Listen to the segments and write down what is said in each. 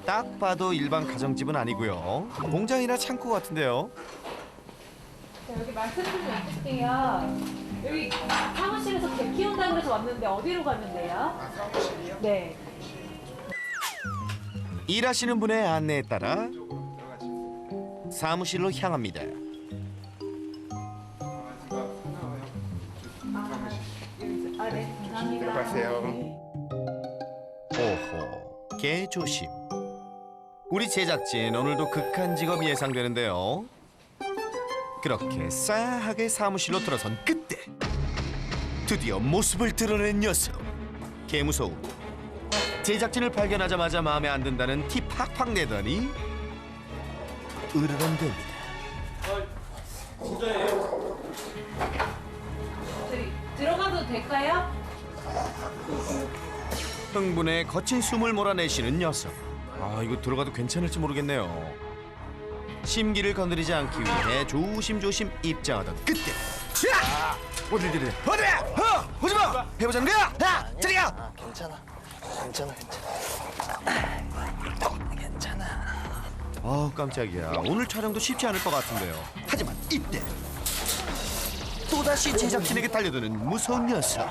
딱 봐도 일반 가정집은 아니고요. 공장이나 창고 같은데요. 자, 여기 말씀 좀 해주세요. 여기 사무실에서 개 키운다고 해서 왔는데 어디로 가면 돼요? 사무실이요? 네. 일하시는 분의 안내에 따라 사무실로 향합니다. 아, 네. 감사합니다. 들어가세요. 오호, 개 조심. 우리 제작진 오늘도 극한 직업이 예상되는데요. 그렇게 싸하게 사무실로 들어선 그때 드디어 모습을 드러낸 녀석. 개 무서워. 제작진을 발견하자마자 마음에 안 든다는 티 팍팍 내더니 으르렁댑니다. 저기 들어가도 될까요? 흥분에 거친 숨을 몰아내시는 녀석. 아, 이거 들어가도 괜찮을지 모르겠네요. 심기를 건드리지 않기 위해 조심조심 입장하던 그때. 야! 어딜 들이대? 어디야? 오지 마! 해보자는 거야? 야! 저리 가! 괜찮아. 깜짝이야. 오늘 촬영도 쉽지 않을 것 같은데요. 하지만 이때 또다시 제작진에게 달려드는 무서운 녀석.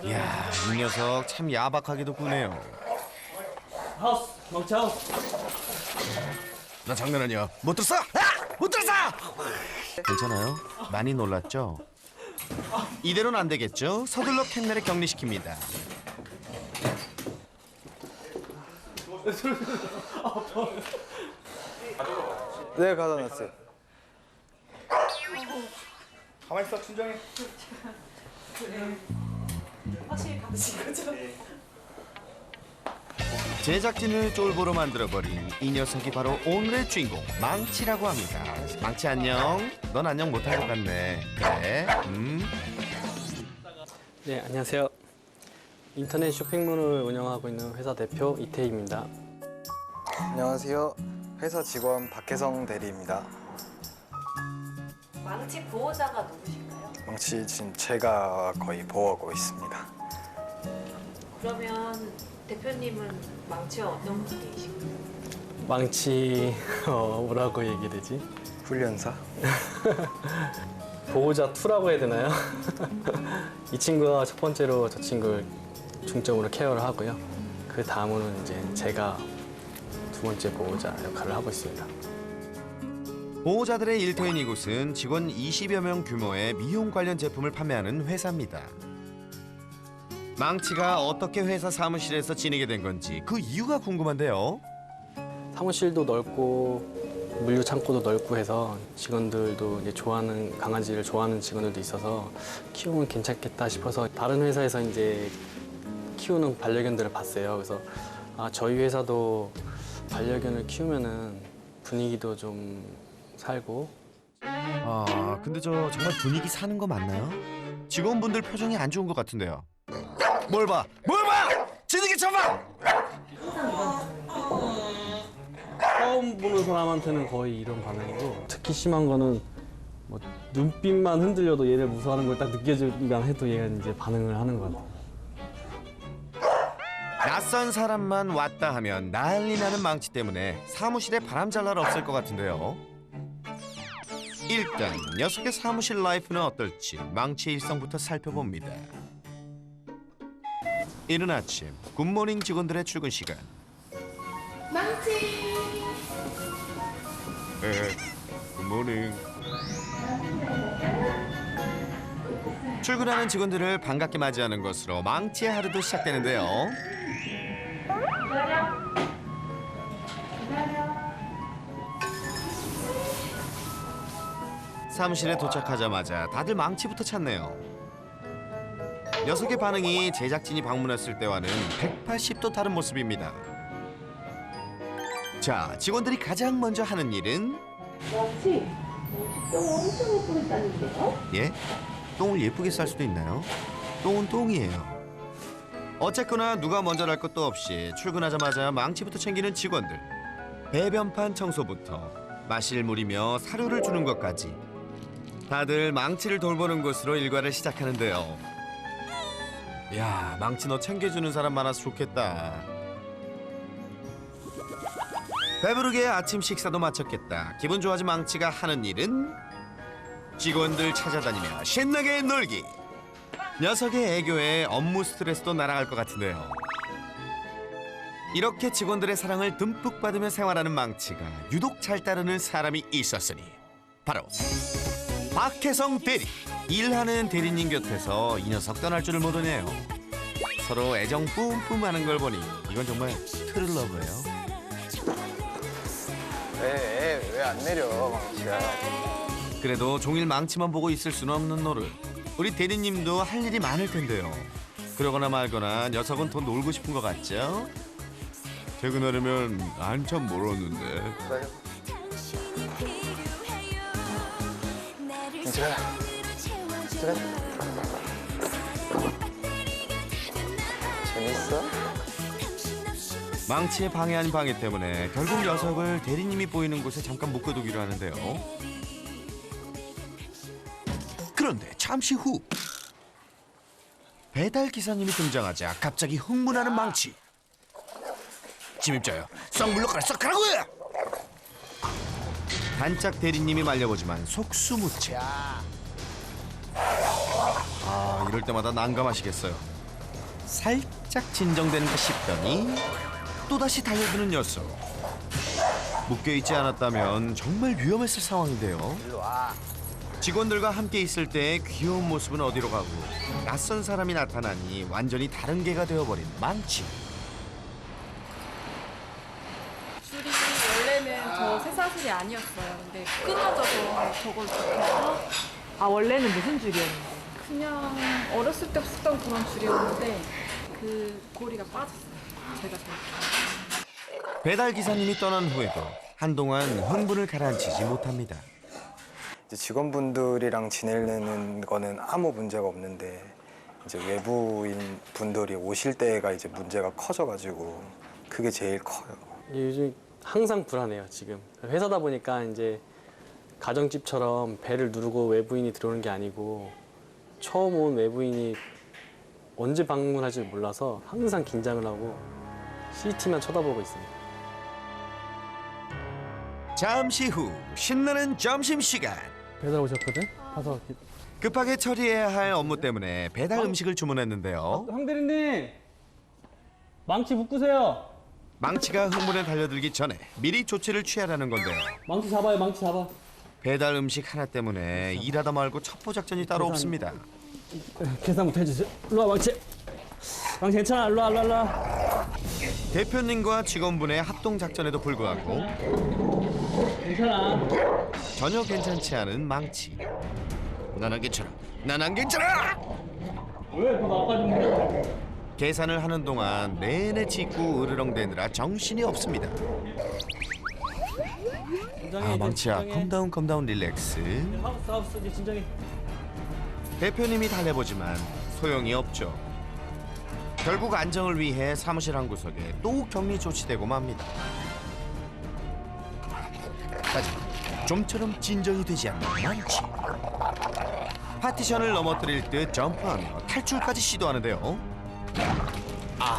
이야, 이 녀석 참 야박하게도 구네요. 하우스, 멍치 하우스. 나 장난 아니야. 못 들었어? 못 들었어! 괜찮아요? 많이 놀랐죠? 이대로는 안 되겠죠? 서둘러 캔넬에 격리시킵니다. 네, 가다 놨어요. 가만히 있어, 진정해. 확실히 받으신 거죠? 제작진을 쫄보로 만들어버린 이 녀석이 바로 오늘의 주인공 망치라고 합니다. 망치 안녕. 넌 안녕 못할 것 같네. 그래. 네, 안녕하세요. 인터넷 쇼핑몰을 운영하고 있는 회사 대표 이태희입니다. 안녕하세요. 회사 직원 박혜성 대리입니다. 망치 보호자가 누구신가요? 망치 지금 제가 거의 보호하고 있습니다. 그러면 대표님은 망치와 어떤 관계이신가요? 망치 뭐라고 얘기되지? 훈련사? 보호자 2라고 해야 되나요? 이 친구가 첫 번째로 저 친구를 중점으로 케어를 하고요. 그 다음으로는 이제 제가 두 번째 보호자 역할을 하고 있습니다. 보호자들의 일터인 이곳은 직원 20여 명 규모의 미용 관련 제품을 판매하는 회사입니다. 망치가 어떻게 회사 사무실에서 지내게 된 건지 그 이유가 궁금한데요. 사무실도 넓고 물류 창고도 넓고 해서 직원들도 이제 좋아하는 강아지를 좋아하는 직원들도 있어서 키우면 괜찮겠다 싶어서 다른 회사에서 이제 키우는 반려견들을 봤어요. 그래서 저희 회사도 반려견을 키우면은 분위기도 좀 살고. 아, 근데 저 정말 분위기 사는 거 맞나요? 직원분들 표정이 안 좋은 것 같은데요. 뭘 봐? 뭘 봐! 지들게 쳐봐! 처음 보는 사람한테는 거의 이런 반응이고, 특히 심한 거는 뭐 눈빛만 흔들려도 얘를 무서워하는 걸 딱 느껴지기만 해도 얘가 이제 반응을 하는 것 같아요. 낯선 사람만 왔다 하면 난리 나는 망치 때문에 사무실에 바람 잘 날 없을 것 같은데요. 일단 녀석의 사무실 라이프는 어떨지 망치의 일상부터 살펴봅니다. 이른 아침 굿모닝 직원들의 출근 시간. 망치! 굿모닝. 출근하는 직원들을 반갑게 맞이하는 것으로 망치의 하루도 시작되는데요. 사무실에 도착하자마자 다들 망치부터 찾네요. 녀석의 반응이 제작진이 방문했을 때와는 180도 다른 모습입니다. 자, 직원들이 가장 먼저 하는 일은 망치! 똥을 엄청 예쁘게 싸는데요? 예? 똥을 예쁘게 쌀 수도 있나요? 똥은 똥이에요. 어쨌거나 누가 먼저 할 것도 없이 출근하자마자 망치부터 챙기는 직원들. 배변판 청소부터 마실 물이며 사료를 주는 것까지 다들 망치를 돌보는 곳으로 일과를 시작하는데요. 야, 망치 너 챙겨주는 사람 많아서 좋겠다. 배부르게 아침 식사도 마쳤겠다. 기분 좋아진 망치가 하는 일은 직원들 찾아다니며 신나게 놀기. 녀석의 애교에 업무 스트레스도 날아갈 것 같은데요. 이렇게 직원들의 사랑을 듬뿍 받으며 생활하는 망치가 유독 잘 따르는 사람이 있었으니 바로 박혜성 대리. 일하는 대리님 곁에서 이 녀석 떠날 줄을 모르네요. 서로 애정 뿜뿜하는 걸 보니 이건 정말 트루러브예요. 왜 안 내려, 망치야. 그래도 종일 망치만 보고 있을 수는 없는 노릇. 우리 대리님도 할 일이 많을 텐데요. 그러거나 말거나 녀석은 더 놀고 싶은 것 같죠? 퇴근하려면 한참 멀었는데. 들어가. 들어가. 재밌어? 망치의 방해 아닌 방해 때문에 결국 녀석을 대리님이 보이는 곳에 잠깐 묶어두기로 하는데요. 그런데 잠시 후 배달 기사님이 등장하자 갑자기 흥분하는 망치. 침입자요, 썩 물러가라, 썩 가라고! 단짝 대리님이 말려보지만 속수무책. 아, 이럴 때마다 난감하시겠어요. 살짝 진정되는가 싶더니 또다시 달려드는 녀석. 묶여있지 않았다면 정말 위험했을 상황인데요. 직원들과 함께 있을 때의 귀여운 모습은 어디로 가고 낯선 사람이 나타나니 완전히 다른 개가 되어버린 망치. 줄이 원래는 저 쇠사슬이 아니었어요. 근데 끊어져서 저걸 붙여서 아, 원래는 무슨 줄이었는데? 그냥 어렸을 때 쓰던 그런 줄이었는데 그 고리가 빠졌어요. 제가 잘못. 배달 기사님이 떠난 후에도 한동안 흥분을 가라앉히지 못합니다. 이제 직원분들이랑 지내는 거는 아무 문제가 없는데 이제 외부인 분들이 오실 때가 이제 문제가 커져가지고 그게 제일 커요. 요즘 항상 불안해요. 지금 회사다 보니까 이제 가정집처럼 배를 누르고 외부인이 들어오는 게 아니고 처음 온 외부인이 언제 방문할지 몰라서 항상 긴장을 하고 CCTV만 쳐다보고 있습니다. 잠시 후 신나는 점심시간. 배달 오셨거든? 가서 급하게 처리해야 할 업무 때문에 배달 음식을 주문했는데요. 황 대리님 망치 묶으세요. 망치가 흥분에 달려들기 전에 미리 조치를 취하라는 건데요. 망치 잡아요. 망치 잡아. 배달 음식 하나 때문에 일하다 말고 첩보 작전이 따로 없습니다. 계산부터 해주세요. 일로 와 망치. 망치 괜찮아. 일로 와 일로 와. 대표님과 직원분의 합동 작전에도 불구하고 괜찮아. 전혀 괜찮지 않은 망치. 난 안 괜찮아. 난 안 괜찮아. 왜? 너 나까지 먹어. 계산을 하는 동안 내내 짖고 으르렁대느라 정신이 없습니다. 아, 망치야, 컴다운 릴렉스. 하우스 이제 진정해. 대표님이 달래보지만 소용이 없죠. 결국 안정을 위해 사무실 한 구석에 또 격리 조치되고 맙니다. 하지만 좀처럼 진정이 되지 않는 망치. 파티션을 넘어뜨릴 듯 점프하며 탈출까지 시도하는데요. 아,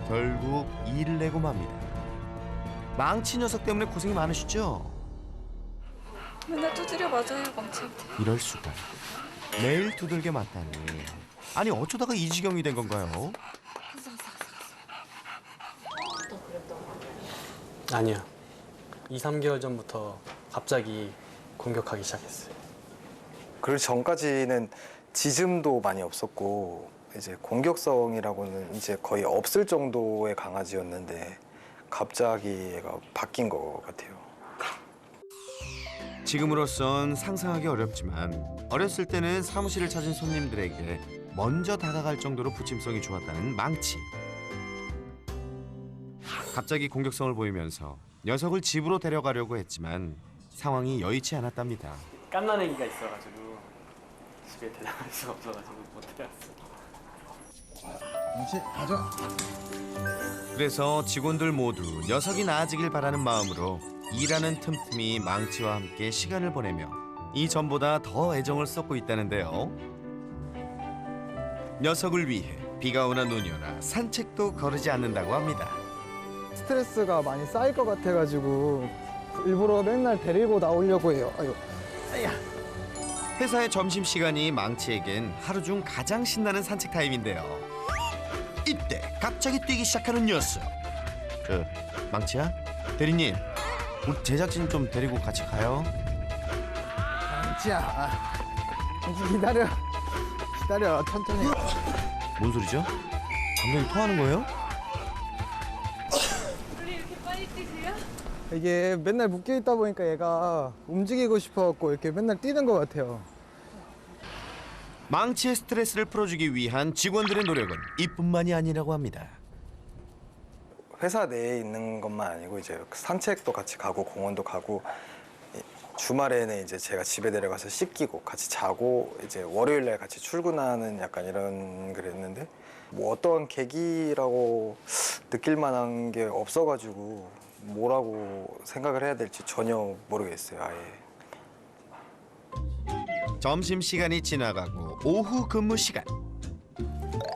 결국 일을 내고 맙니다. 망치 녀석 때문에 고생이 많으시죠? 맨날 두드려 맞아요, 망치한테. 이럴 수가. 매일 두들겨 맞다니. 아니, 어쩌다가 이 지경이 된 건가요? 아니야. 2, 3개월 전부터 갑자기 공격하기 시작했어요. 그 전까지는 짖음도 많이 없었고 이제 공격성이라고는 이제 거의 없을 정도의 강아지였는데 갑자기 얘가 바뀐 것 같아요. 지금으로선 상상하기 어렵지만 어렸을 때는 사무실을 찾은 손님들에게 먼저 다가갈 정도로 부침성이 좋았다는 망치. 갑자기 공격성을 보이면서 녀석을 집으로 데려가려고 했지만 상황이 여의치 않았답니다. 깐난애기가 있어가지고 집에 데려갈 수가 없어가지고 못 데려왔어. 그래서 직원들 모두 녀석이 나아지길 바라는 마음으로 일하는 틈틈이 망치와 함께 시간을 보내며 이전보다 더 애정을 쏟고 있다는데요. 녀석을 위해 비가 오나 눈이 오나 산책도 거르지 않는다고 합니다. 스트레스가 많이 쌓일 것 같아가지고 일부러 맨날 데리고 나오려고 해요. 아유. 회사의 점심시간이 망치에겐 하루 중 가장 신나는 산책 타임인데요. 이때 갑자기 뛰기 시작하는 녀석. 망치야? 대리님, 우리 제작진 좀 데리고 같이 가요. 자, 기다려. 기다려, 천천히. 뭔 소리죠? 감독님 토하는 거예요? 원래 이렇게 빨리 뛰세요? 이게 맨날 묶여 있다 보니까 얘가 움직이고 싶어갖고 이렇게 맨날 뛰는 것 같아요. 망치의 스트레스를 풀어주기 위한 직원들의 노력은 이뿐만이 아니라고 합니다. 회사 내에 있는 것만 아니고 이제 산책도 같이 가고 공원도 가고 주말에는 이제 제가 집에 내려가서 씻기고 같이 자고 이제 월요일날 같이 출근하는 약간 이런 그랬는데 뭐 어떤 계기라고 느낄 만한 게 없어가지고 뭐라고 생각을 해야 될지 전혀 모르겠어요. 아예. 점심시간이 지나가고 오후 근무 시간.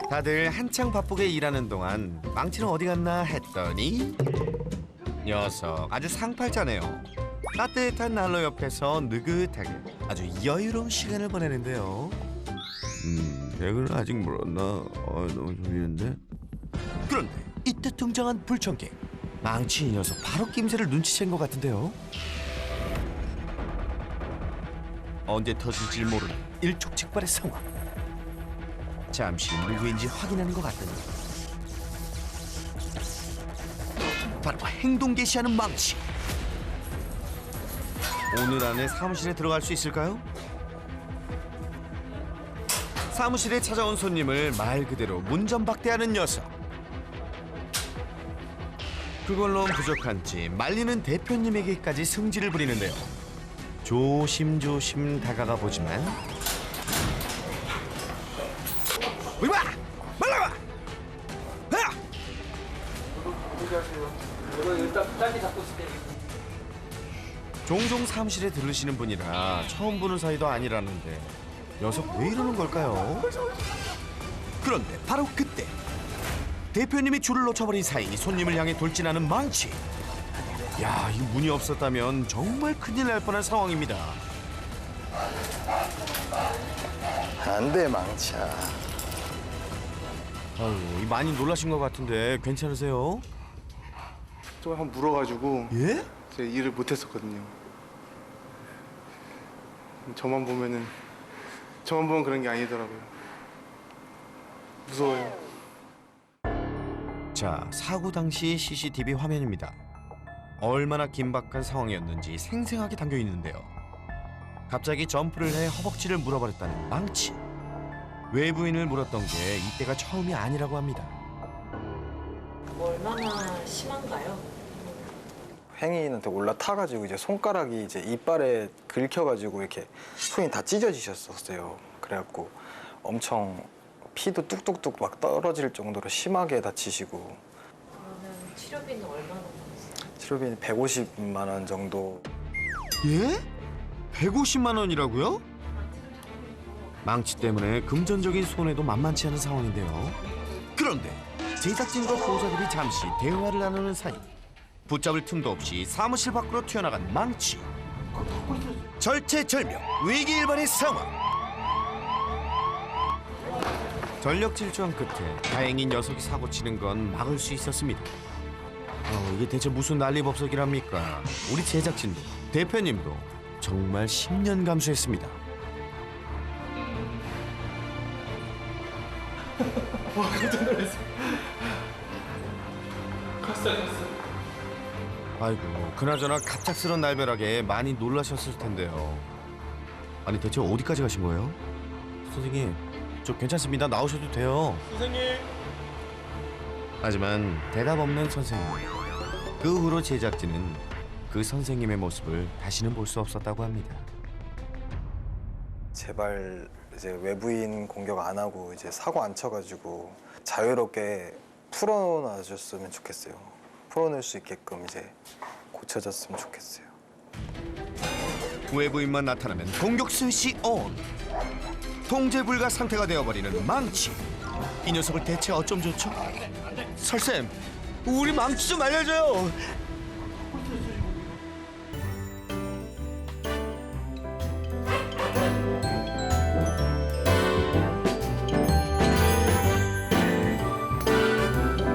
다들 한창 바쁘게 일하는 동안 망치는 어디 갔나 했더니 녀석 아주 상팔자네요. 따뜻한 난로 옆에서 느긋하게 아주 여유로운 시간을 보내는데요. 백은 아직 멀었나? 너무 졸리는데. 그런데 이때 등장한 불청객. 망치 이 녀석 바로 낌새를 눈치챈 것 같은데요. 언제 터질지 모르는 일촉즉발의 상황. 잠시 누구인지 확인하는 것 같더니 바로 행동 개시하는 망치. 오늘 안에 사무실에 들어갈 수 있을까요? 사무실에 찾아온 손님을 말 그대로 문전박대하는 녀석. 그걸로는 부족한지 말리는 대표님에게까지 승질을 부리는데요. 조심조심 다가가 보지만 이리 와! 말라와! 야! 종종 사무실에 들르시는 분이라 처음 보는 사이도 아니라는데 녀석 왜 이러는 걸까요? 그런데 바로 그때 대표님이 줄을 놓쳐버린 사이 손님을 향해 돌진하는 망치. 야, 이 문이 없었다면 정말 큰일 날 뻔한 상황입니다. 안 돼, 망치야. 아유, 많이 놀라신 것 같은데 괜찮으세요? 좀 한번 물어가지고 예? 제가 일을 못했었거든요. 저만 보면 그런 게 아니더라고요. 무서워요. 자, 사고 당시 CCTV 화면입니다. 얼마나 긴박한 상황이었는지 생생하게 담겨 있는데요. 갑자기 점프를 해 허벅지를 물어버렸다는 망치. 외부인을 물었던 게 이때가 처음이 아니라고 합니다. 얼마나 심한가요? 행인한테 올라타가지고 이제 손가락이 이제 이빨에 긁혀가지고 이렇게 손이 다 찢어지셨었어요. 그래갖고 엄청 피도 뚝뚝뚝 막 떨어질 정도로 심하게 다치시고. 그러면 치료비는 얼마나 받았어요? 치료비는 150만 원 정도. 예? 150만 원이라고요? 망치 때문에 금전적인 손해도 만만치 않은 상황인데요. 그런데 제작진과 보호자들이 잠시 대화를 나누는 사이 붙잡을 틈도 없이 사무실 밖으로 튀어나간 망치. 절체절명, 위기일반의 상황. 전력질주한 끝에 다행히 녀석이 사고치는 건 막을 수 있었습니다. 이게 대체 무슨 난리법석이랍니까? 우리 제작진도 대표님도 정말 10년 감수했습니다. 아이고, 그나저나 갑작스런 날벼락에 많이 놀라셨을 텐데요. 아니 대체 어디까지 가신 거예요? 선생님, 저 괜찮습니다. 나오셔도 돼요. 선생님. 하지만 대답 없는 선생님. 그 후로 제작진은 그 선생님의 모습을 다시는 볼 수 없었다고 합니다. 제발 이제 외부인 공격 안 하고 이제 사고 안 쳐가지고 자유롭게 풀어놔줬으면 좋겠어요. 풀어낼 수 있게끔 이제 고쳐졌으면 좋겠어요. 외부인만 나타나면 공격 스위치 온. 통제 불가 상태가 되어버리는 망치. 이 녀석을 대체 어쩜 좋죠? 설쌤, 우리 망치 좀 알려줘요.